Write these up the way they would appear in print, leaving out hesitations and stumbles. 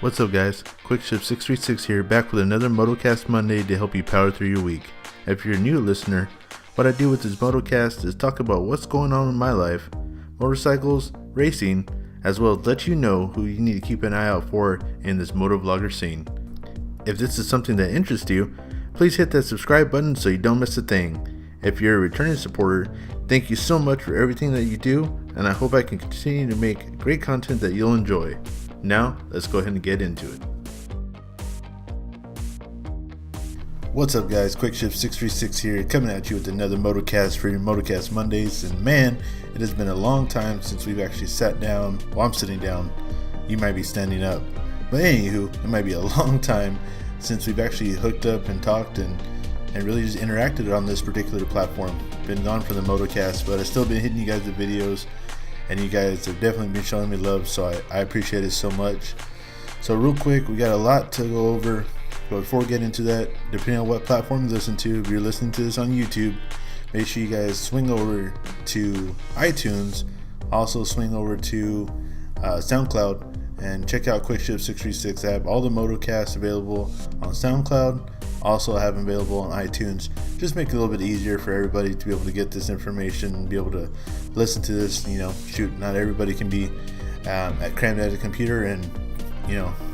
What's up guys, Quick Shift 636 here, back with another Motocast Monday to help you power through your week. If you're a new listener, what I do with this Motocast is talk about what's going on in my life, motorcycles, racing, as well as let you know who you need to keep an eye out for in this motovlogger scene. If this is something that interests you, please hit that subscribe button so you don't miss a thing. If you're a returning supporter, thank you so much for everything that you do, and I hope I can continue to make great content that you'll enjoy. Now, let's go ahead and get into it. What's up guys, Quick Shift 636 here, coming at you with another Motocast for your Motocast Mondays. And man, it has been a long time since we've actually sat down. Well, I'm sitting down, you might be standing up. But anywho, it might be a long time since we've actually hooked up and talked and really just interacted on this particular platform. Been gone from the Motocast, but I've still been hitting you guys with videos. And you guys have definitely been showing me love, so I appreciate it so much. So real quick, we got a lot to go over, but before we get into that, depending on what platform you listen to, if you're listening to this on YouTube, make sure you guys swing over to iTunes, also swing over to SoundCloud, and check out Quick Shift 636. I have all the Motocasts available on SoundCloud, also have them available on iTunes. Just make it a little bit easier for everybody to be able to get this information and be able to listen to this. Shoot, not everybody can be crammed at a computer and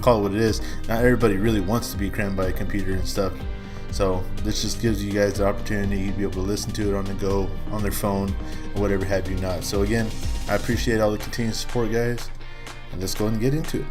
call it what it is. Not everybody really wants to be crammed by a computer and stuff. So this just gives you guys the opportunity to be able to listen to it on the go, on their phone, or whatever have you not. So again, I appreciate all the continued support, guys, and let's go ahead and get into it.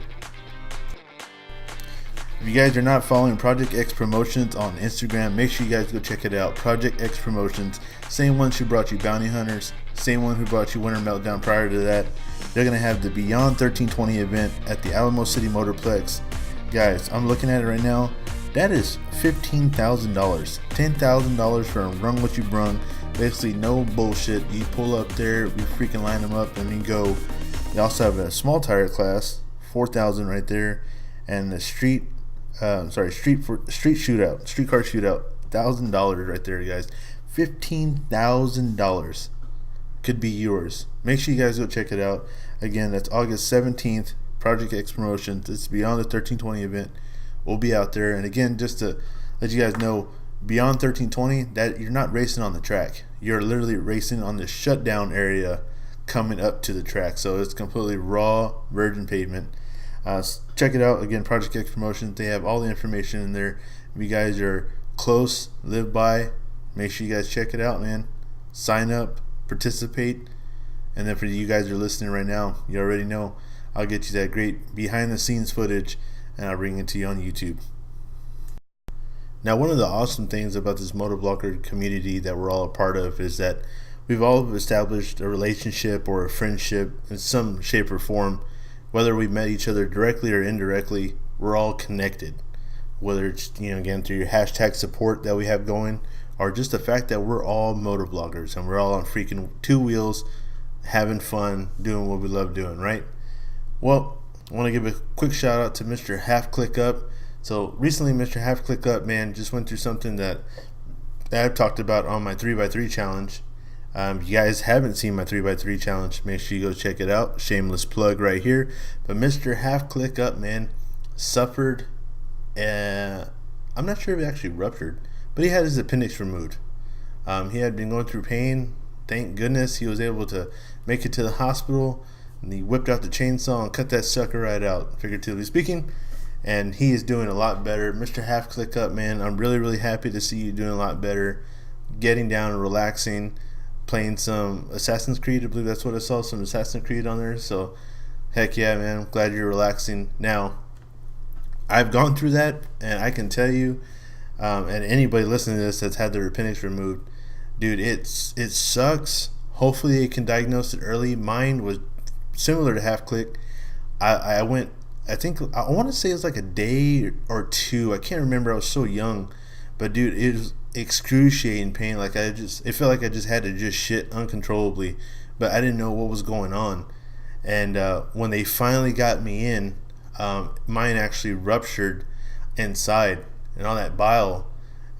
If you guys are not following Project X Promotions on Instagram, make sure you guys go check it out. Project X Promotions, same ones who brought you Bounty Hunters, same one who brought you Winter Meltdown prior to that. They're going to have the Beyond 1320 event at the Alamo City Motorplex. Guys, I'm looking at it right now. That is $15,000. $10,000 for a run what you brung. Basically no bullshit. You pull up there, we freaking line them up, and you go. They also have a small tire class, $4,000 right there, and the street car shootout, $1,000 right there, guys. $15,000 could be yours. Make sure you guys go check it out. Again, that's August 17th. Project X Promotions. It's Beyond the 1320 event. We'll be out there. And again, just to let you guys know, Beyond 1320, that you're not racing on the track. You're literally racing on the shutdown area coming up to the track. So it's completely raw, virgin pavement. Check it out. Again, Project X Promotions. They have all the information in there. If you guys are close, live by, make sure you guys check it out, man. Sign up, participate. And then for you guys who are listening right now, you already know I'll get you that great behind the scenes footage and I'll bring it to you on YouTube. Now, one of the awesome things about this motovlogger community that we're all a part of is that we've all established a relationship or a friendship in some shape or form. Whether we met each other directly or indirectly, we're all connected. Whether it's, again, through your hashtag support that we have going, or just the fact that we're all motovloggers and we're all on freaking two wheels, having fun, doing what we love doing, right? Well, I want to give a quick shout out to Mr. Half Click Up. So recently, Mr. Half Click Up, man, just went through something that I've talked about on my 3x3 challenge. You guys haven't seen my 3x3 challenge, make sure you go check it out. Shameless plug right here. But Mr. Half Click Up, man, suffered, I'm not sure if it actually ruptured, but he had his appendix removed. He had been going through pain. Thank goodness he was able to make it to the hospital, and he whipped out the chainsaw and cut that sucker right out, figuratively speaking. And he is doing a lot better. Mr. Half Click Up, man, I'm really, really happy to see you doing a lot better, getting down and relaxing, playing some Assassin's Creed. I believe that's what I saw, some Assassin's Creed on there. So heck yeah, man, I'm glad you're relaxing. Now, I've gone through that, and I can tell you, and anybody listening to this that's had their appendix removed, dude, it sucks. Hopefully they can diagnose it early. Mine was similar to Half Click. I went, I want to say it was like a day or two, I can't remember, I was so young, but dude, it was excruciating pain. Like it felt like I just had to just shit uncontrollably, but I didn't know what was going on. And when they finally got me in, mine actually ruptured inside, and all that bile,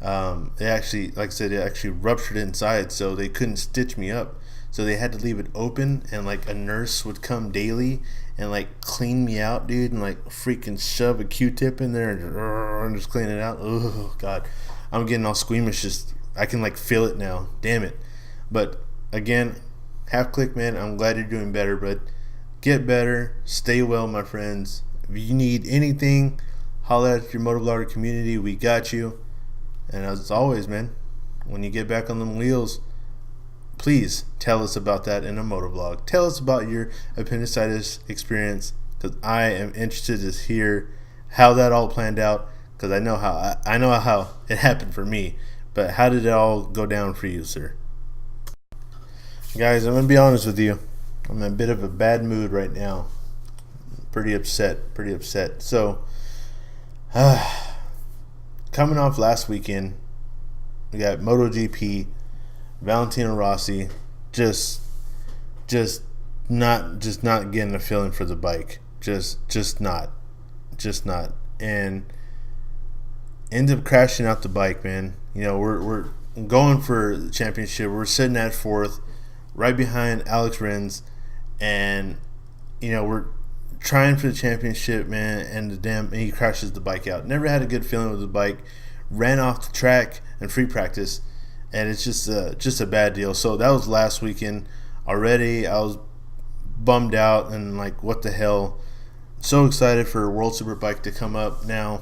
it actually, like I said, it actually ruptured inside, so they couldn't stitch me up. So they had to leave it open, and like a nurse would come daily and like clean me out, dude, and like freaking shove a Q-tip in there and just clean it out. Oh God, I'm getting all squeamish. Just I can like feel it now. Damn it. But again, half click, man. I'm glad you're doing better, but get better. Stay well, my friends. If you need anything, holler at your motovlogger community. We got you. And as always, man, when you get back on them wheels, please tell us about that in a motovlog. Tell us about your appendicitis experience, because I am interested to hear how that all planned out. Because I know how it happened for me, but how did it all go down for you, sir? Guys, I'm gonna be honest with you. I'm in a bit of a bad mood right now. Pretty upset. So, coming off last weekend, we got MotoGP, Valentino Rossi, just not getting a feeling for the bike, just not, and end up crashing out the bike, man. You know, we're going for the championship. We're sitting at fourth, right behind Alex Rins, and you know we're trying for the championship, man, and he crashes the bike out. Never had a good feeling with the bike. Ran off the track in free practice, and it's just a bad deal. So that was last weekend. Already I was bummed out and like, what the hell. So excited for World Superbike to come up now.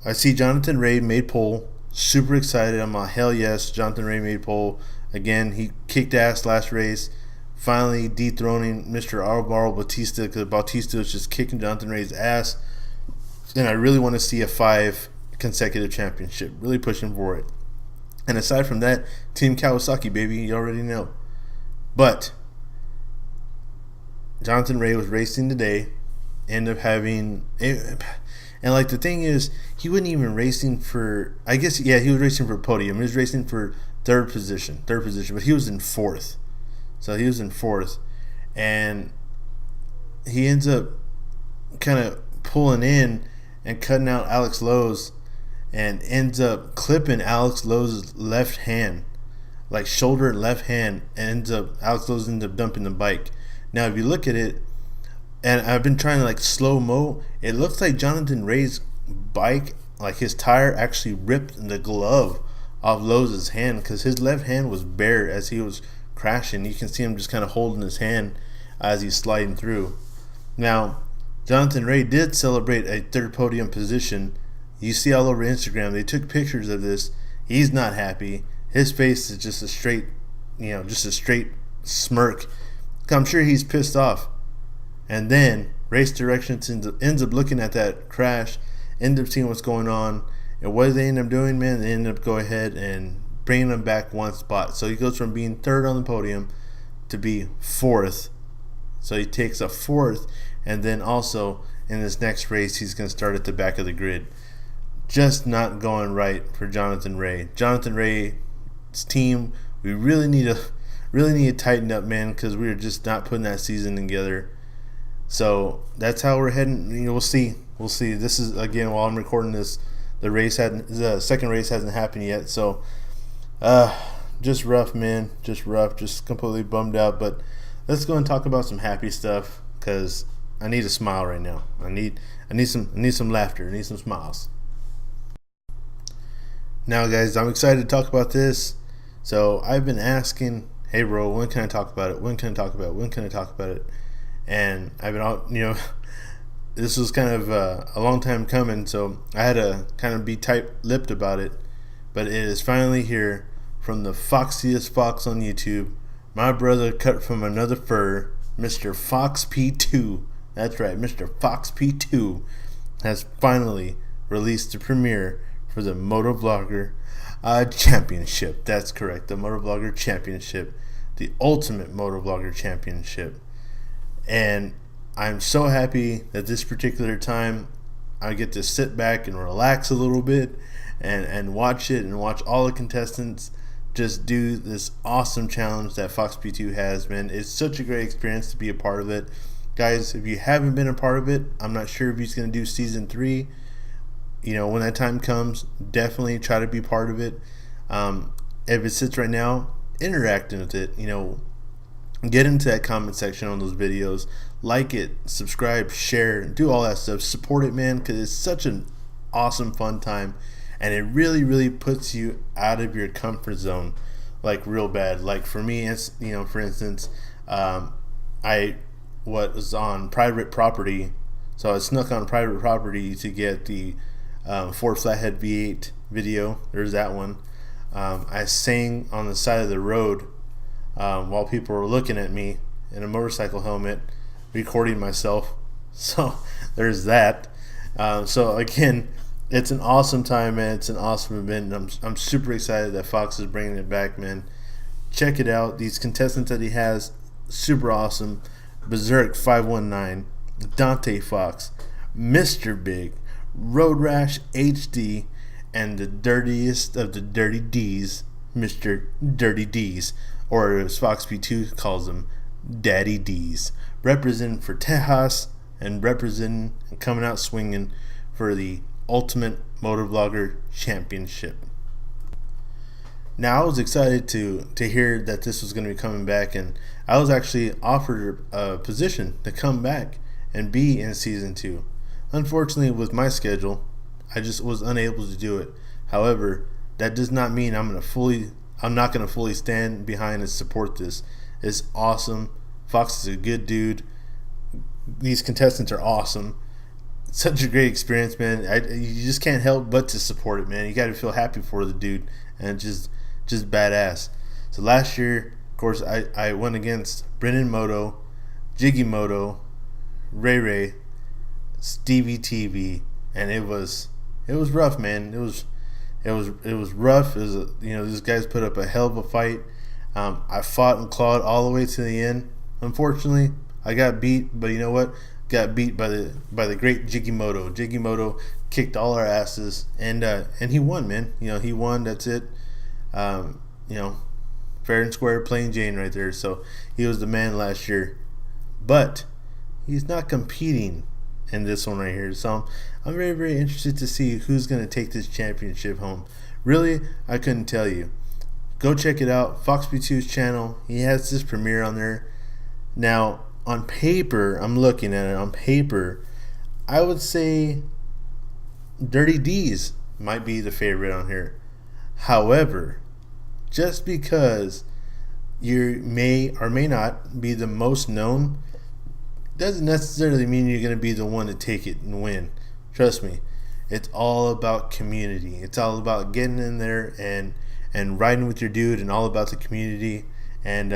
I see Jonathan Rea made pole. Super excited. I'm like, hell yes, Jonathan Rea made pole. Again, he kicked ass last race. Finally dethroning Mr. Alvaro Bautista, because Bautista was just kicking Jonathan Rea's ass. And I really want to see a 5 consecutive championship. Really pushing for it. And aside from that, Team Kawasaki, baby. You already know. But Jonathan Rea was racing today. Ended up having... And like the thing is, he wasn't even racing for... I guess, yeah, he was racing for podium. He was racing for third position. But he was in fourth. So he was in fourth, and he ends up kind of pulling in and cutting out Alex Lowe's, and ends up clipping Alex Lowe's left hand, like shoulder and left hand, and Alex Lowe's ends up dumping the bike. Now, if you look at it, and I've been trying to like slow mo, it looks like Jonathan Rea's bike, like his tire actually ripped the glove off Lowe's hand, because his left hand was bare as he was crashing. You can see him just kind of holding his hand as he's sliding through. Now, Jonathan Rea did celebrate a third podium position. You see all over Instagram, they took pictures of this. He's not happy. His face is just a straight smirk. I'm sure he's pissed off. And then Race Directions ends up looking at that crash, end up seeing what's going on, and what do they end up doing, man? They end up go ahead and bringing him back one spot. So he goes from being third on the podium to be fourth. So he takes a fourth, and then also in this next race, he's going to start at the back of the grid. Just not going right for Jonathan Rea. Jonathan Rea's team, we really need to tighten up, man, because we're just not putting that season together. So that's how we're heading. You know, we'll see. This is, again, while I'm recording this, the second race hasn't happened yet. So just rough, man. Just rough. Just completely bummed out. But let's go and talk about some happy stuff, because I need a smile right now. I need some laughter. I need some smiles. Now, guys, I'm excited to talk about this. So I've been asking, hey, bro, when can I talk about it? And I've been, this was kind of a long time coming, so I had to kind of be tight-lipped about it. But it is finally here, from the foxiest fox on YouTube, my brother cut from another fur, Mr. Fox P2. That's right, Mr. Fox P2 has finally released the premiere for the Motovlogger Championship. That's correct, the Motovlogger Championship, the ultimate Motovlogger Championship. And I'm so happy that this particular time I get to sit back and relax a little bit and watch it, and watch all the contestants just do this awesome challenge that Fox P2 has, man. It's such a great experience to be a part of it. Guys, if you haven't been a part of it, I'm not sure if he's going to do season 3. When that time comes, definitely try to be part of it. If it sits right now, interacting with it, Get into that comment section on those videos, like it, subscribe, share, do all that stuff. Support it, man, because it's such an awesome, fun time, and it really, really puts you out of your comfort zone, like real bad. Like for me, it's, for instance, I was on private property, so I snuck on private property to get the Ford Flathead V8 video. There's that one. I sang on the side of the road while people were looking at me in a motorcycle helmet, recording myself. So there's that. So again, it's an awesome time, man. It's an awesome event. I'm super excited that Fox is bringing it back, man. Check it out. These contestants that he has, super awesome. Berserk 519, Dante Fox, Mr. Big, Road Rash HD, and the dirtiest of the dirty D's, Mr. Dirty D's, or as Fox P2 calls them, Daddy D's, representing for Tejas and representing and coming out swinging for the Ultimate Motovlogger Championship. Now, I was excited to hear that this was going to be coming back, and I was actually offered a position to come back and be in season 2. Unfortunately, with my schedule, I just was unable to do it. However, that does not mean I'm not going to fully stand behind and support this. It's awesome. Fox is a good dude. These contestants are awesome. It's such a great experience, man. You just can't help but to support it, man. You got to feel happy for the dude, and just badass. So last year, of course, I went against Brennan Moto, Jiggy Moto, Ray Ray, Stevie TV, and it was rough, man. It was rough. These guys put up a hell of a fight. I fought and clawed all the way to the end. Unfortunately, I got beat, but you know what? Got beat by the great Jiggy Moto. Jiggy Moto kicked all our asses, and he won, man. He won. That's it. Fair and square, plain Jane right there. So he was the man last year, but he's not competing in this one right here. So I'm very, very interested to see who's going to take this championship home. Really, I couldn't tell you. Go check it out. Fox P2's channel. He has this premiere on there. Now, on paper, I'm looking at it. On paper, I would say Dirty D's might be the favorite on here. However, just because you may or may not be the most known doesn't necessarily mean you're going to be the one to take it and win. Trust me, it's all about community. It's all about getting in there and riding with your dude, and all about the community. And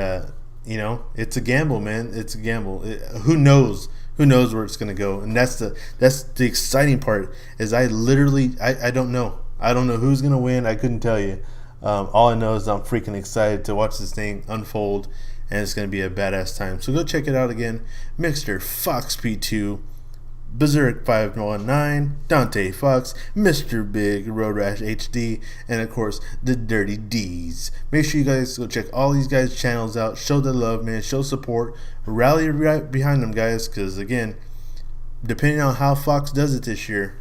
it's a gamble, man. It's a gamble. Who knows where it's going to go? And that's the exciting part. Is I don't know. I don't know who's going to win. I couldn't tell you. All I know is I'm freaking excited to watch this thing unfold, and it's going to be a badass time. So go check it out again. Mr. Fox P2, Berserk 519, Dante Fox, Mr. Big, Road Rash HD, and of course the Dirty D's. Make sure you guys go check all these guys' channels out. Show the love, man. Show support. Rally right behind them, guys, because again, depending on how Fox does it this year,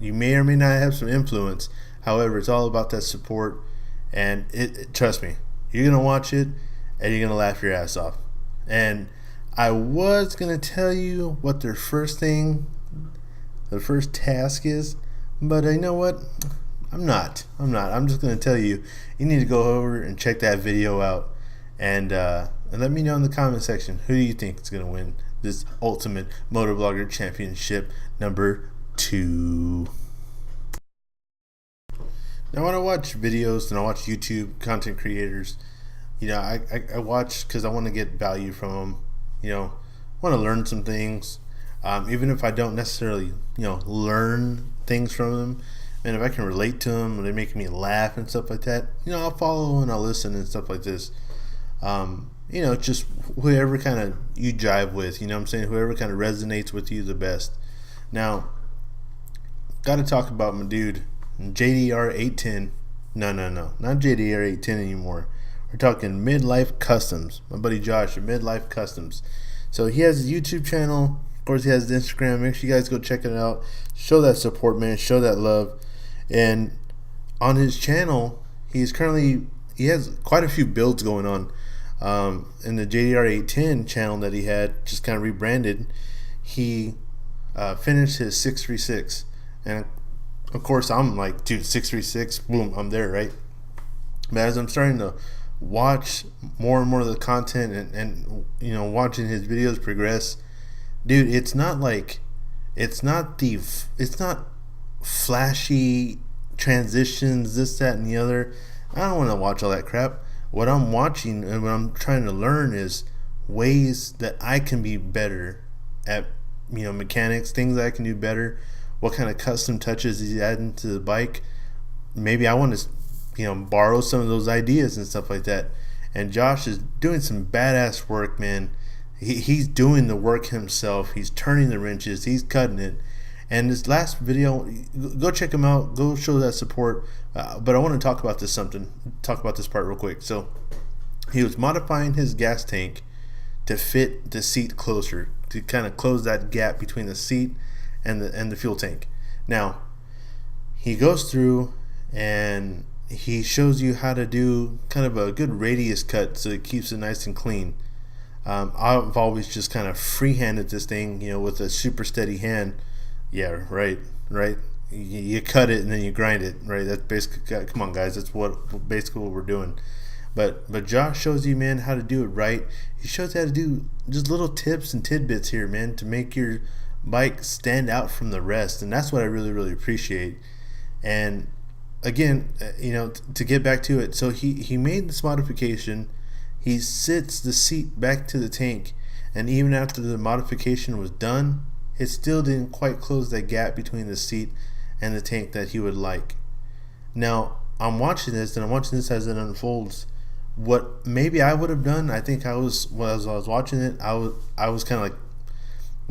you may or may not have some influence. However, it's all about that support, and trust me, you're gonna watch it and you're gonna laugh your ass off. And I was gonna tell you what their first task is, but you know what? I'm not. I'm just gonna tell you. You need to go over and check that video out, and let me know in the comment section who do you think is gonna win this Ultimate Motovlogger Championship number 2. Now, when I watch videos and I watch YouTube content creators, I watch because I want to get value from them. Want to learn some things, even if I don't necessarily, learn things from them. And if I can relate to them and they make me laugh and stuff like that, I'll follow and I'll listen and stuff like this. Just whoever kind of you jive with, whoever kind of resonates with you the best. Now, got to talk about my dude, JDR 810. No, not JDR 810 anymore. We're talking Midlife Customs. My buddy Josh at Midlife Customs. So he has his YouTube channel. Of course, he has his Instagram. Make sure you guys go check it out. Show that support, man. Show that love. And on his channel, he has quite a few builds going on. In the JDR 810 channel that he had, just kind of rebranded, he finished his 636. And of course, I'm like, dude, 636, boom, I'm there, right? But as I'm starting to watch more and more of the content and watching his videos progress, dude, it's not flashy transitions, this, that, and the other. I don't want to watch all that crap. What I'm watching and what I'm trying to learn is ways that I can be better at, mechanics, things that I can do better, what kind of custom touches he's adding to the bike. Maybe I want to, borrow some of those ideas and stuff like that. And Josh is doing some badass work, man. He's doing the work himself. He's turning the wrenches. He's cutting it. And this last video, go check him out. Go show that support. But I want to talk about this part real quick. So he was modifying his gas tank to fit the seat closer, to kind of close that gap between the seat and the fuel tank. Now, he goes through and he shows you how to do kind of a good radius cut so it keeps it nice and clean. I've always just kind of freehanded this thing, with a super steady hand. Yeah, right. You cut it and then you grind it, right? That's basically, come on, guys, that's basically what we're doing. But Josh shows you, man, how to do it right. He shows you how to do just little tips and tidbits here, man, to make your bike stand out from the rest, and that's what I really, really appreciate. And again, to get back to it, so he made this modification. He sits the seat back to the tank, and even after the modification was done, it still didn't quite close that gap between the seat and the tank that he would like. Now, I'm watching this as it unfolds. What maybe I would have done, I think as I was watching it, I was kind of like,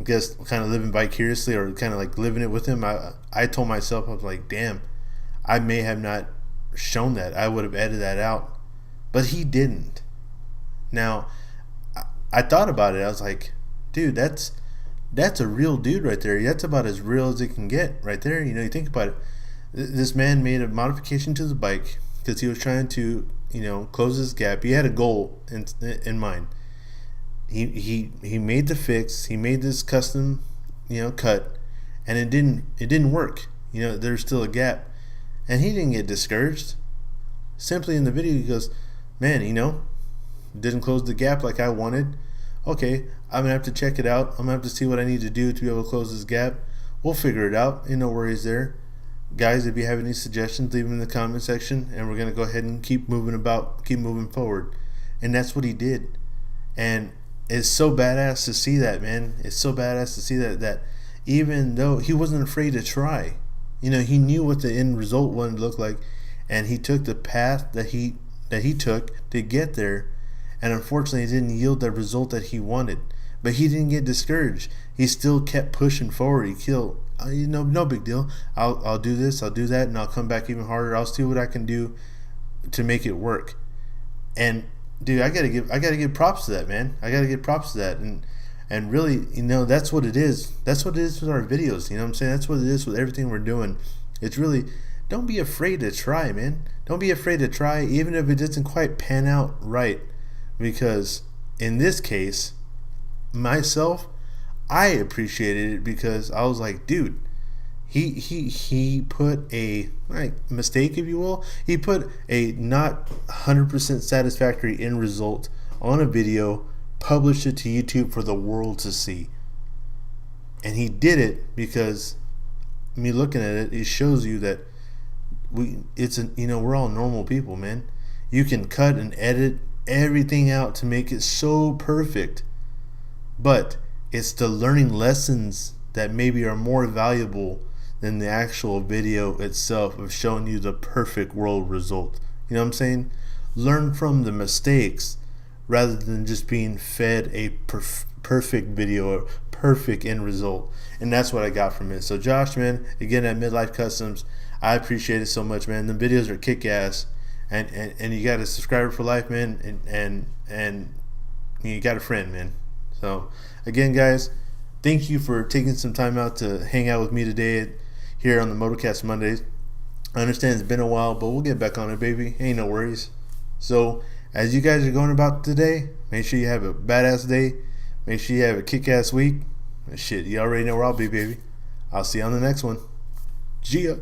I guess, kind of living vicariously, or kind of like living it with him. I told myself, I was like, damn, I may have not shown that. I would have edited that out. But he didn't. Now, I thought about it. I was like, dude, that's a real dude right there. That's about as real as it can get right there. You think about it. This man made a modification to the bike because he was trying to, close this gap. He had a goal in mind. He made the fix. He made this custom, cut, and it didn't work. There's still a gap, and he didn't get discouraged. Simply in the video, he goes, man, didn't close the gap like I wanted. Okay, I'm gonna have to check it out. I'm gonna have to see what I need to do to be able to close this gap. We'll figure it out. No worries there. Guys, if you have any suggestions, leave them in the comment section, and we're gonna go ahead and keep moving forward. And that's what he did. And it's so badass to see that, man. It's so badass to see that even though he wasn't afraid to try, he knew what the end result wanted to look like, and he took the path that he took to get there. And unfortunately, it didn't yield the result that he wanted. But he didn't get discouraged. He still kept pushing forward. He killed, no big deal. I'll do this, I'll do that, and I'll come back even harder. I'll see what I can do to make it work. And dude, I gotta give props to that, man. I gotta give props to that. And really, that's what it is. That's what it is with our videos. You know what I'm saying? That's what it is with everything we're doing. It's really, don't be afraid to try, man. Don't be afraid to try, even if it doesn't quite pan out right. Because in this case, myself, I appreciated it because I was like, dude, he put a mistake, if you will. He put a not 100% satisfactory end result on a video, published it to YouTube for the world to see. And he did it because me looking at it, it shows you that we're all normal people, man. You can cut and edit everything out to make it so perfect, but it's the learning lessons that maybe are more valuable than the actual video itself of showing you the perfect world result. You know what I'm saying? Learn from the mistakes rather than just being fed a perfect video or perfect end result. And that's what I got from it. So Josh, man, again at Midlife Customs, I appreciate it so much, man. The videos are kick-ass. And you got a subscriber for life, man, and you got a friend, man. So again, guys, thank you for taking some time out to hang out with me today here on the Motocast Mondays. I understand it's been a while, but we'll get back on it, baby. Ain't no worries. So as you guys are going about today, make sure you have a badass day. Make sure you have a kick-ass week. And shit, you already know where I'll be, baby. I'll see you on the next one. Gia.